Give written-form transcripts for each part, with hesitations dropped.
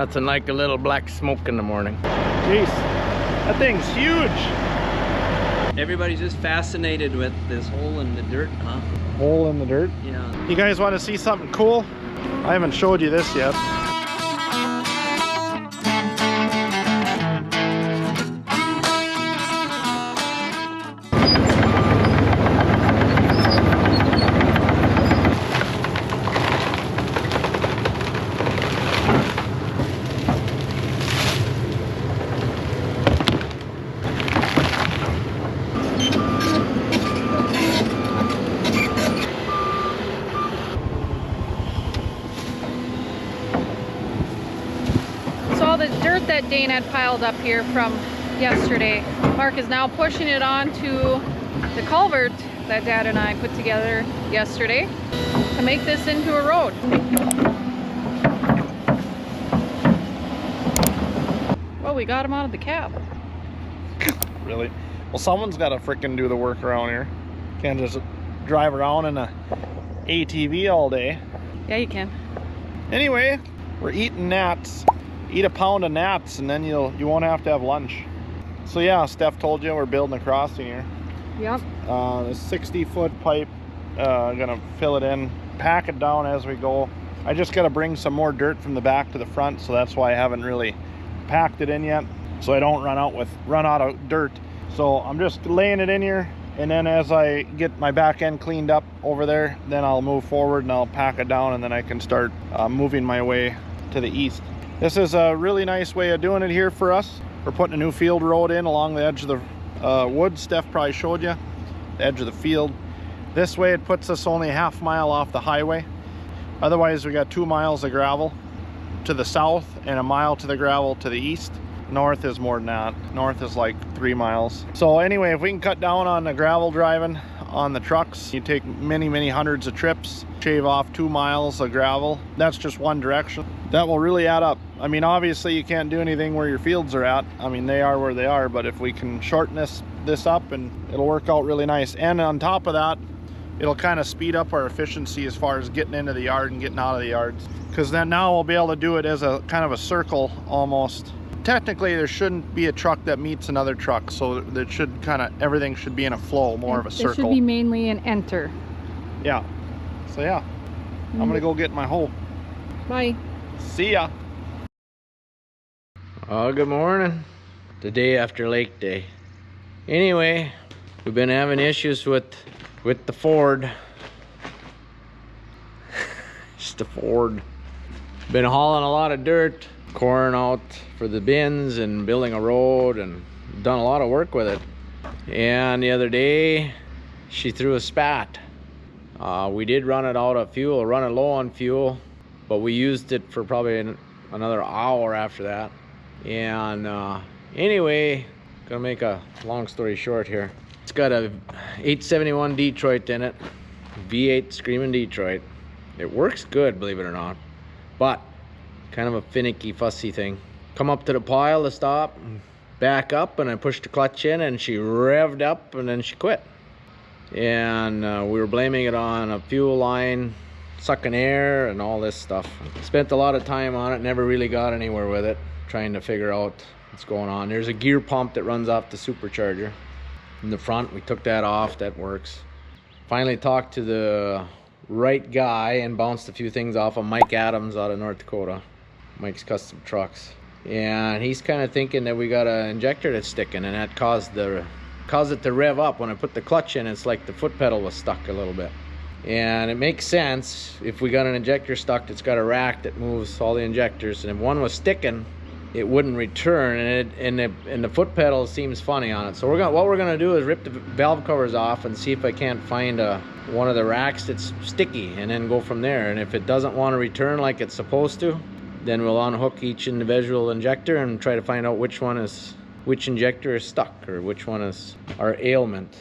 Nothing like a little black smoke in the morning. Jeez, that thing's huge. Everybody's just fascinated with this hole in the dirt, huh? Hole in the dirt? Yeah. You guys want to see something cool? I haven't showed you this yet. The dirt that Dane had piled up here from yesterday, Mark is now pushing it onto the culvert that Dad and I put together yesterday to make this into a road. Well, we got him out of the cab. Really? Well, someone's got to frickin' do the work around here. Can't just drive around in a ATV all day. Yeah, you can. Anyway, we're eating gnats. Eat a pound of gnats and then you won't have to have lunch. So yeah, Steph told you we're building a crossing here. Yep. The 60-foot pipe, gonna fill it in, pack it down as we go. I just gotta bring some more dirt from the back to the front, so that's why I haven't really packed it in yet, so I don't run out of dirt. So I'm just laying it in here, and then as I get my back end cleaned up over there, then I'll move forward and I'll pack it down, and then I can start moving my way to the east. This is a really nice way of doing it here for us. We're putting a new field road in along the edge of the woods. Steph probably showed you the edge of the field. This way it puts us only a half mile off the highway. Otherwise we got 2 miles of gravel to the south and a mile to the gravel to the east. North is more than that. North is like 3 miles. So anyway, if we can cut down on the gravel driving on the trucks, you take many hundreds of trips, shave off 2 miles of gravel. That's just one direction. That will really add up. I mean, obviously you can't do anything where your fields are at. I mean, they are where they are, but if we can shorten this up, and it'll work out really nice. And on top of that, it'll kind of speed up our efficiency as far as getting into the yard and getting out of the yards. Because then now we'll be able to do it as a kind of a circle almost. Technically there shouldn't be a truck that meets another truck, so that should kind of, everything should be in a flow, more of a circle. It should be mainly an enter. Yeah. So yeah, I'm gonna go get my hoe. Bye. See ya. Oh, good morning. The day after Lake Day. Anyway, we've been having issues with the Ford. Just the Ford. Been hauling a lot of dirt, coring out for the bins and building a road, and done a lot of work with it. And the other day, she threw a spat. We did run it out of fuel, run it low on fuel, but we used it for probably another hour after that. And anyway, gonna make a long story short here. It's got a 871 Detroit in it, V8 Screaming Detroit. It works good, believe it or not, but kind of a finicky, fussy thing. Come up to the pile to stop, back up, and I pushed the clutch in, and she revved up, and then she quit. And we were blaming it on a fuel line sucking air and all this stuff. Spent a lot of time on it, never really got anywhere with it, trying to figure out what's going on. There's a gear pump that runs off the supercharger in the front. We took that off, that works. Finally talked to the right guy and bounced a few things off of Mike Adams out of North Dakota. Mike's Custom Trucks. And he's kind of thinking that we got an injector that's sticking, and that caused it to rev up. When I put the clutch in, it's like the foot pedal was stuck a little bit. And it makes sense. If we got an injector stuck, it's got a rack that moves all the injectors, and if one was sticking, it wouldn't return, and the foot pedal seems funny on it. So what we're gonna do is rip the valve covers off and see if I can't find one of the racks that's sticky, and then go from there. And if it doesn't want to return like it's supposed to, then we'll unhook each individual injector and try to find out which injector is stuck, or which one is our ailment.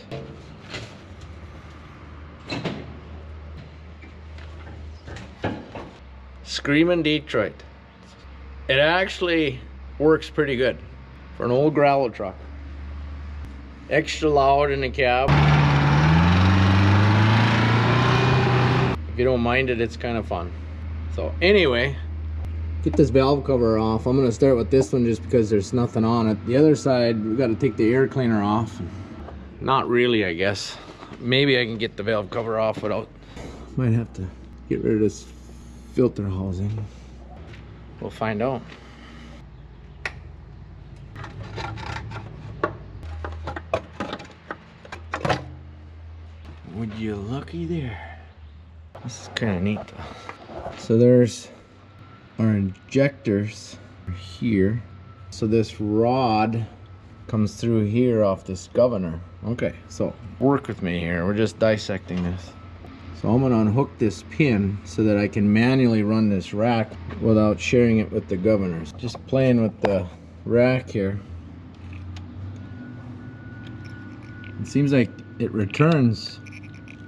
Screaming Detroit. It actually works pretty good for an old gravel truck. Extra loud in the cab. If you don't mind it, it's kind of fun. So anyway, get this valve cover off. I'm gonna start with this one just because there's nothing on it. The other side, we gotta take the air cleaner off. Not really, I guess. Maybe I can get the valve cover off without... Might have to get rid of this filter housing. We'll find out. Would you looky there? This is kind of neat though. So there's our injectors here. So this rod comes through here off this governor. Okay, so work with me here. We're just dissecting this. So I'm gonna unhook this pin so that I can manually run this rack without sharing it with the governors. Just playing with the rack here. It seems like it returns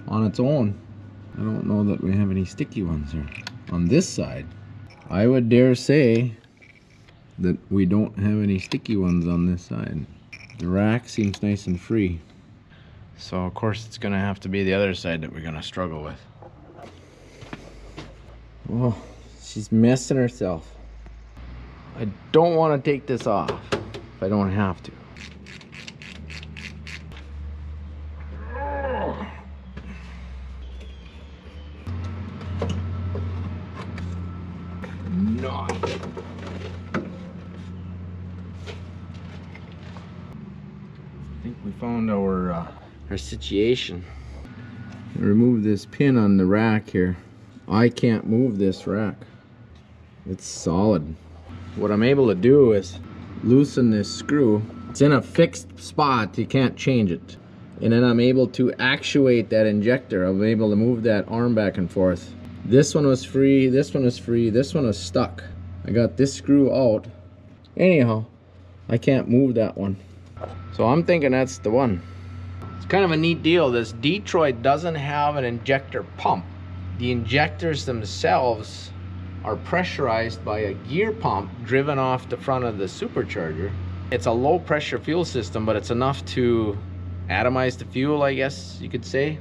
on its own. I don't know that we have any sticky ones here. On this side, I would dare say that we don't have any sticky ones on this side. The rack seems nice and free. So of course it's gonna have to be the other side that we're gonna struggle with. Oh, she's messing herself. I don't want to take this off if I don't have to. Not. I think we found our situation. Remove this pin on the rack here. I can't move this rack. It's solid. What I'm able to do is loosen this screw. It's in a fixed spot, you can't change it. And then I'm able to actuate that injector. I'm able to move that arm back and forth. This one was free, this one was free, this one was stuck. I got this screw out. Anyhow, I can't move that one. So I'm thinking that's the one. It's kind of a neat deal. This Detroit doesn't have an injector pump. The injectors themselves are pressurized by a gear pump driven off the front of the supercharger. It's a low pressure fuel system, but it's enough to atomize the fuel, I guess you could say.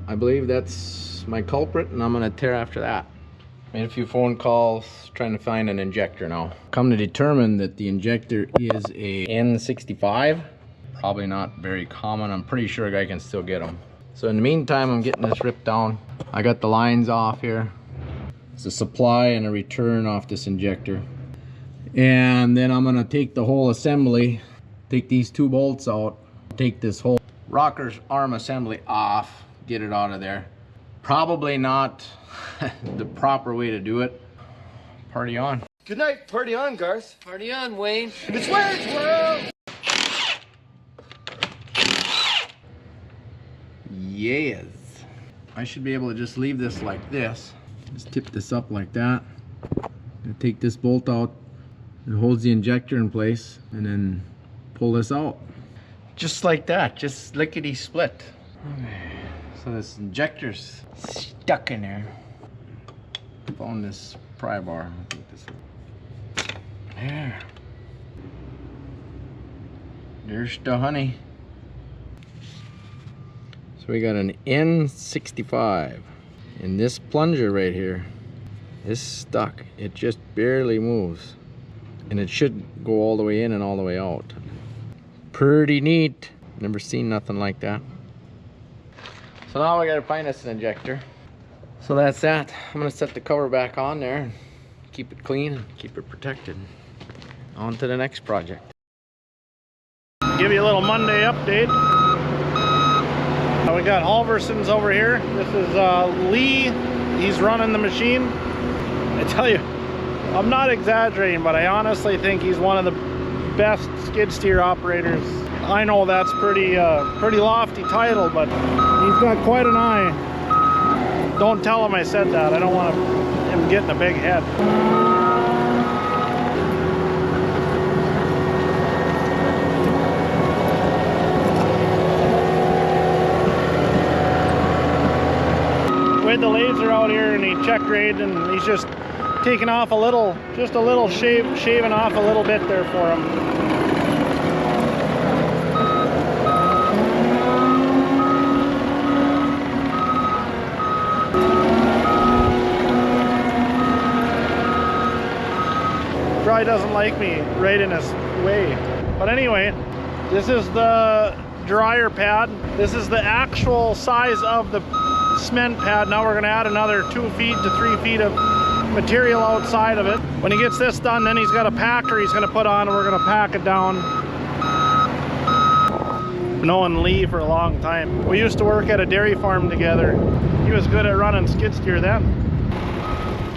I believe that's my culprit, and I'm gonna tear after that. Made a few phone calls trying to find an injector now. Come to determine that the injector is a N65. Probably not very common. I'm pretty sure a guy can still get them. So in the meantime, I'm getting this ripped down. I got the lines off here. It's a supply and a return off this injector. And then I'm gonna take the whole assembly, take these two bolts out, take this whole rocker's arm assembly off, get it out of there. Probably not the proper way to do it. Party on. Good night, party on, Garth. Party on, Wayne. It's Wayne's World! Yes. I should be able to just leave this like this. Just tip this up like that. And take this bolt out. It holds the injector in place, and then pull this out. Just like that, just lickety split. Okay. So this injector's stuck in there. Found this pry bar. I think this is... There. There's the honey. So we got an N65. And this plunger right here is stuck. It just barely moves. And it should go all the way in and all the way out. Pretty neat. Never seen nothing like that. So now we gotta find us an injector. So that's that. I'm gonna set the cover back on there and keep it clean and keep it protected. On to the next project. Give you a little Monday update. We got Halverson's over here. This is Lee. He's running the machine. I tell you, I'm not exaggerating, but I honestly think he's one of the best skid steer operators. I know that's pretty lofty title, but he's got quite an eye. Don't tell him I said that. I don't want him getting a big head. We had the laser out here and he check graded, and he's just taking off a little, shaving off a little bit there for him. probably doesn't like me right in his way. But anyway, this is the dryer pad. This is the actual size of the cement pad. Now we're gonna add another 2 feet to 3 feet of material outside of it. When he gets this done, then he's got a packer he's gonna put on and we're gonna pack it down. Known Lee for a long time. We used to work at a dairy farm together. He was good at running skid steer then.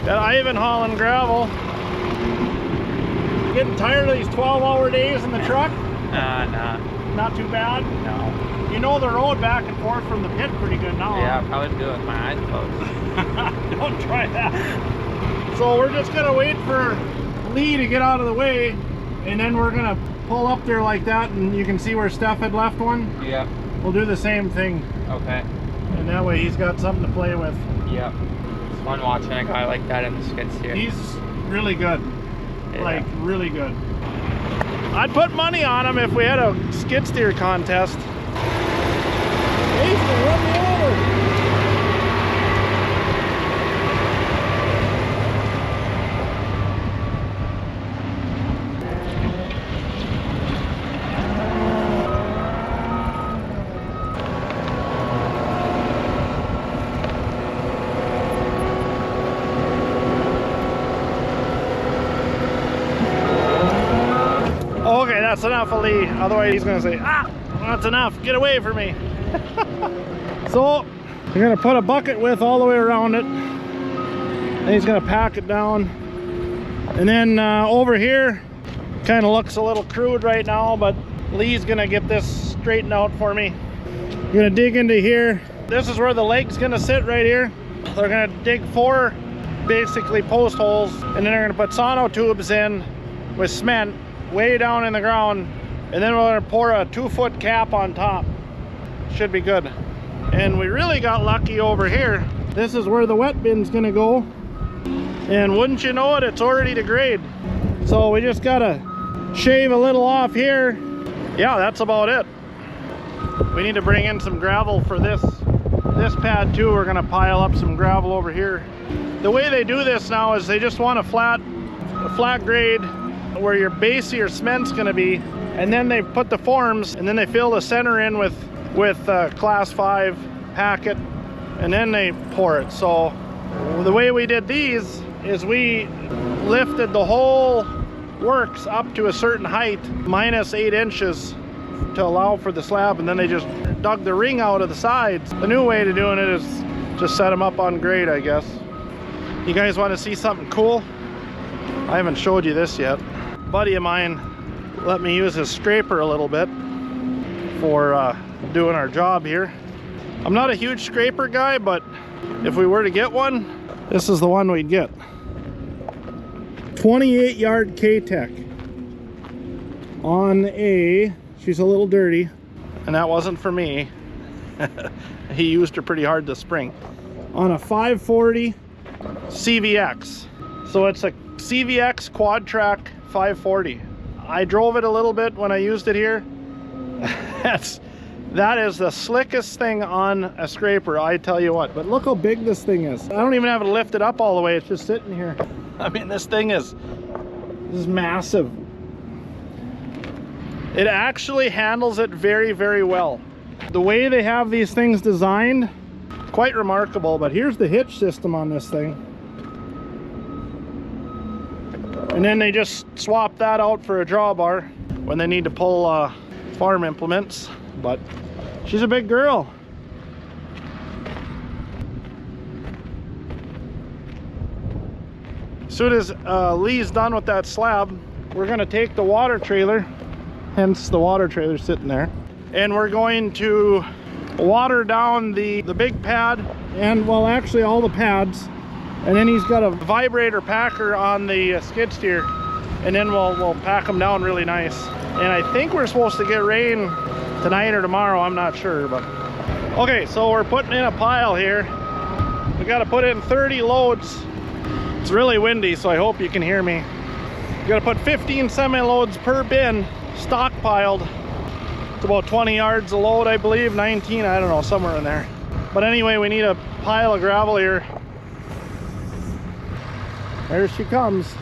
Got Ivan hauling gravel. Getting tired of these 12-hour days in the truck? Nah. Not too bad? No. You know the road back and forth from the pit pretty good now. Yeah, I'll probably do it with my eyes closed. Don't try that. So we're just gonna wait for Lee to get out of the way, and then we're gonna pull up there like that, and you can see where Steph had left one. Yeah. We'll do the same thing. Okay. And that way he's got something to play with. Yep. It's fun watching a guy like that in the skid steer. He's really good. Yeah. Like, really good. I'd put money on him if we had a skid steer contest. He's gonna run me over. Okay, that's enough of Lee. Otherwise he's gonna say, ah, that's enough, get away from me. So we're gonna put a bucket width all the way around it. Then he's gonna pack it down. And then over here, kind of looks a little crude right now, but Lee's gonna get this straightened out for me. I'm gonna dig into here. This is where the leg's gonna sit right here. They're gonna dig 4 basically post holes, and then they're gonna put sono tubes in with cement way down in the ground, and then we're gonna pour a 2-foot cap on top. Should be good. And we really got lucky over here. This is where the wet bin's gonna go, and wouldn't you know it, it's already to grade. So we just gotta shave a little off here. Yeah, that's about it. We need to bring in some gravel for this pad too. We're gonna pile up some gravel over here. The way they do this now is they just want a flat grade where your base of your cement's gonna be, and then they put the forms, and then they fill the center in with class 5 packet, and then they pour it. So the way we did these is we lifted the whole works up to a certain height, minus 8 inches to allow for the slab, and then they just dug the ring out of the sides. The new way to doing it is just set them up on grade, I guess. You guys want to see something cool? I haven't showed you this yet. A buddy of mine let me use his scraper a little bit for doing our job here. I'm not a huge scraper guy, but if we were to get one, this is the one we'd get. 28 yard K-Tech on a, she's a little dirty, and that wasn't for me. He used her pretty hard this spring. On a 540 CVX. So it's a CVX quad track 540. I drove it a little bit when I used it here. That is the slickest thing on a scraper, I tell you what. But look how big this thing is. I don't even have to lift it up all the way, it's just sitting here. I mean, this is massive. It actually handles it very, very well. The way they have these things designed, quite remarkable. But here's the hitch system on this thing. And then they just swap that out for a drawbar when they need to pull farm implements. But she's a big girl. As soon as Lee's done with that slab, we're gonna take the water trailer, hence the water trailer sitting there, and we're going to water down the big pad, and well, actually all the pads, and then he's got a vibrator packer on the skid steer, and then we'll pack them down really nice. And I think we're supposed to get rain tonight or tomorrow, I'm not sure. But okay, so we're putting in a pile here. We got to put in 30 loads. It's really windy, so I hope you can hear me. You got to put 15 semi-loads per bin stockpiled. It's about 20 yards a load, I believe, 19, I don't know, somewhere in there. But anyway, we need a pile of gravel here. There she comes.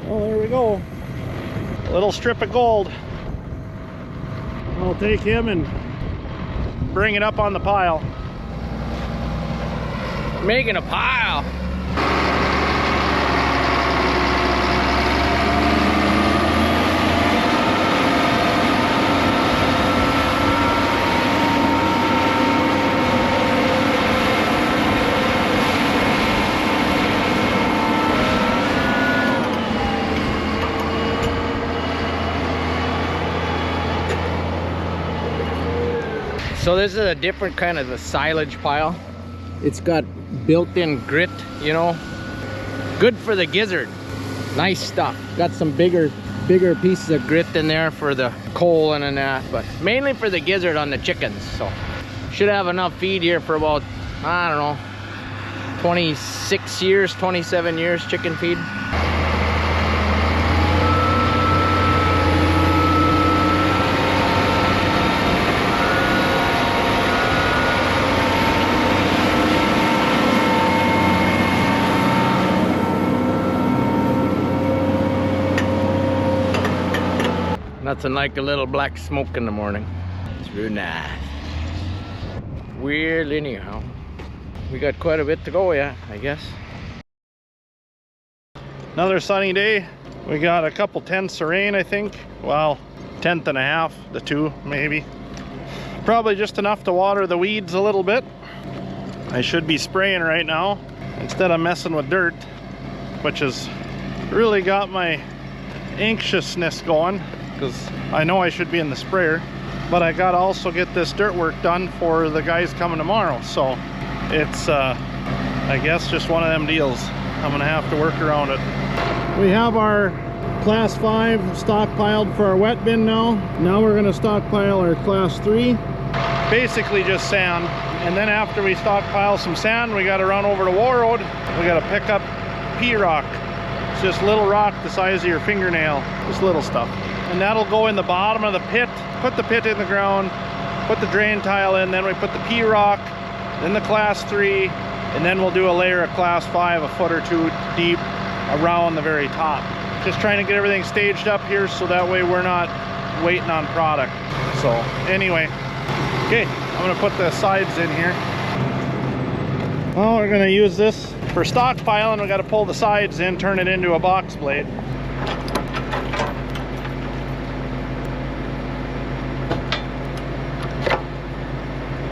Oh, there we go. A little strip of gold. I'll take him and bring it up on the pile. Making a pile. So this is a different kind of a silage pile. It's got built-in grit, you know. Good for the gizzard. Nice stuff. Got some bigger pieces of grit in there for the colon and that, but mainly for the gizzard on the chickens. So should have enough feed here for about, I don't know, 26 years, 27 years chicken feed. Nothing like a little black smoke in the morning. It's real nice. Well, anyhow, we got quite a bit to go yet, I guess. Another sunny day. We got a couple tenths of rain, I think. Well, 1/10 and a half, the 2 maybe. Probably just enough to water the weeds a little bit. I should be spraying right now instead of messing with dirt, which has really got my anxiousness going, because I know I should be in the sprayer, but I gotta also get this dirt work done for the guys coming tomorrow. So it's I guess just one of them deals. I'm gonna have to work around it. We have our class 5 stockpiled for our wet bin now. Now we're gonna stockpile our class 3. Basically just sand. And then after we stockpile some sand, we gotta run over to Warroad. We gotta pick up P-rock. It's just little rock the size of your fingernail, just little stuff. And that'll go in the bottom of the pit, put the pit in the ground, put the drain tile in, then we put the P-rock, then the class 3, and then we'll do a layer of class 5, a foot or 2 deep around the very top. Just trying to get everything staged up here so that way we're not waiting on product. So anyway, okay, I'm gonna put the sides in here. Well, we're gonna use this for stockpiling. We gotta pull the sides in, turn it into a box blade.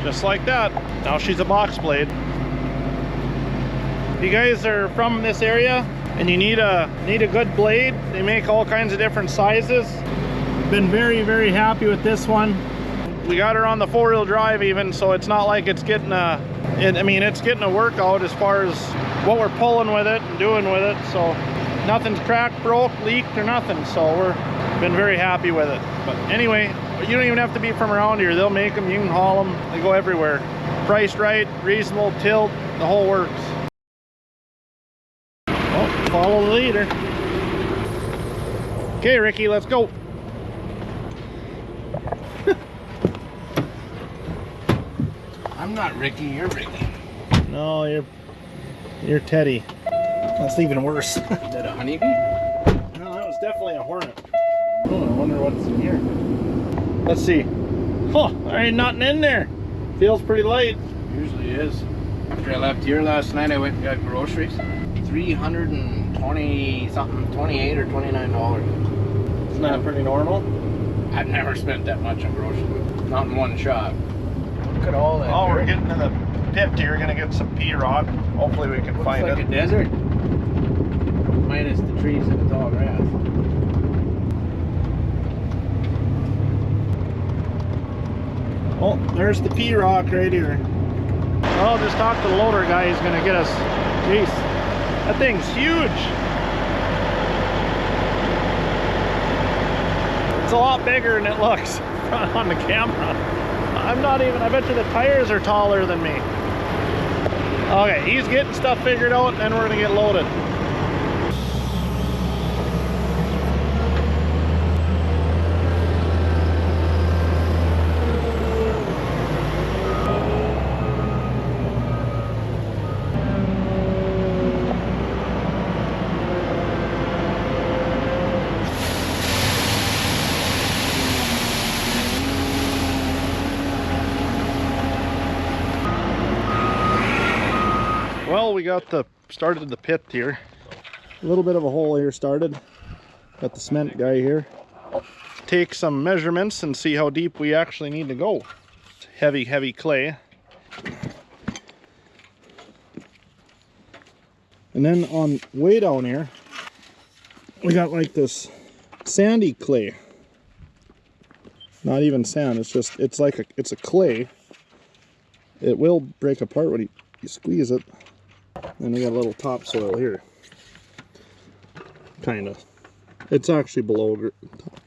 Just like that. Now she's a box blade. If you guys are from this area and you need a good blade, they make all kinds of different sizes. Been very, very happy with this one. We got her on the 4-wheel drive even, so it's not like it's getting it's getting a workout as far as what we're pulling with it and doing with it. So nothing's cracked, broke, leaked, or nothing. So we're been very happy with it. But anyway, you don't even have to be from around here. They'll make them, you can haul them, they go everywhere. Priced right, reasonable, tilt, the whole works. Oh, follow the leader. Okay, Ricky, let's go. I'm not Ricky, you're Ricky. No, you're Teddy. That's even worse. Is that a honeybee? No, that was definitely a hornet. Oh, I wonder what's in here. Let's see. Oh, there ain't nothing in there. Feels pretty light. Usually is. After I left here last night, I went and got groceries. $320 something, $28 or $29. Isn't that pretty normal? I've never spent that much on groceries. Not in one shot. Look at all that. Oh, dirt. we're getting to the pit here. We're gonna get some P-rock. Hopefully we can find Looks like it. a desert. Minus the trees and the tall grass. Oh, there's the P-rock right here. I'll just talk to the loader guy. He's gonna get us. Jeez, that thing's huge. It's a lot bigger than it looks. on the camera. I'm not even, I bet you the tires are taller than me. Okay, he's getting stuff figured out, and then we're gonna get loaded. Well, we got started the pit here. A little bit of a hole here started. Got the cement guy here. Take some measurements and see how deep we actually need to go. It's heavy, heavy clay. And then on way down here, we got like this sandy clay. Not even sand, it's like it's a clay. It will break apart when you squeeze it. And we got a little topsoil here. Kind of. It's actually below top.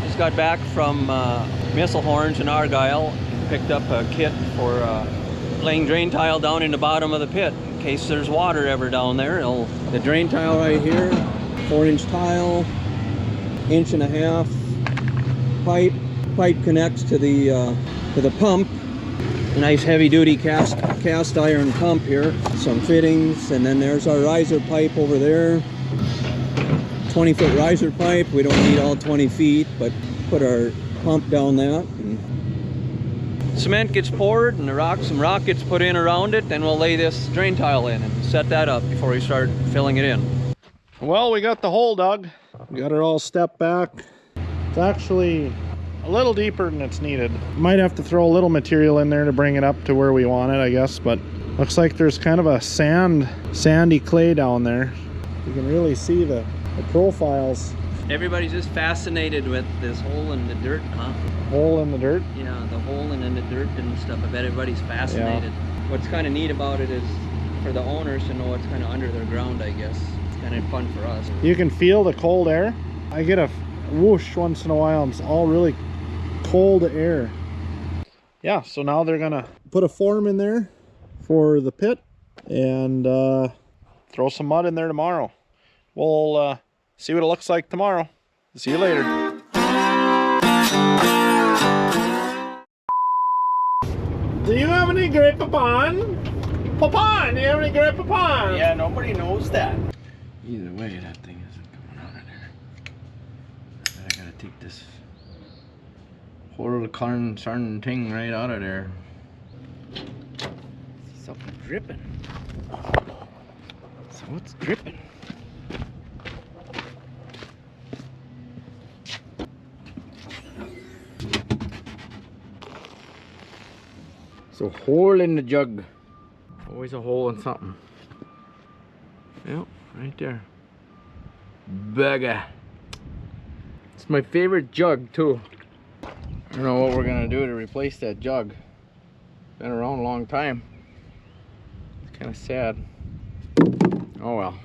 Just got back from Misselhorns in Argyle. Picked up a kit for laying drain tile down in the bottom of the pit in case there's water ever down there. The drain tile right here, 4-inch tile, 1.5 inch pipe connects to the pump. A nice heavy-duty cast iron pump here. Some fittings, and then there's our riser pipe over there. 20-foot riser pipe. We don't need all 20 feet, but put our pump down that. Cement gets poured and some rock gets put in around it, then we'll lay this drain tile in and set that up before we start filling it in. Well, we got the hole dug. We got it all stepped back. It's actually a little deeper than it's needed. Might have to throw a little material in there to bring it up to where we want it, I guess, but looks like there's kind of a sandy clay down there. You can really see the profiles. Everybody's just fascinated with this hole in the dirt, huh? Hole in the dirt? Yeah, the hole in the dirt and stuff. I bet everybody's fascinated. Yeah. What's kind of neat about it is for the owners to know what's kind of under their ground, I guess. It's kind of fun for us. You can feel the cold air. I get a whoosh once in a while. It's all really cold air. Yeah, so now they're gonna put a form in there for the pit and throw some mud in there tomorrow. We'll see what it looks like tomorrow. See you later. Do you have any grape papon? Papon! Do you have any grape papon? Yeah, nobody knows that. Either way, that thing isn't coming out of there. I gotta take this whole certain thing right out of there. Something dripping. So what's dripping? So hole in the jug. Always a hole in something. Yep, right there. Bugger. It's my favorite jug too. I don't know what we're gonna do to replace that jug. Been around a long time. It's kind of sad. Oh well.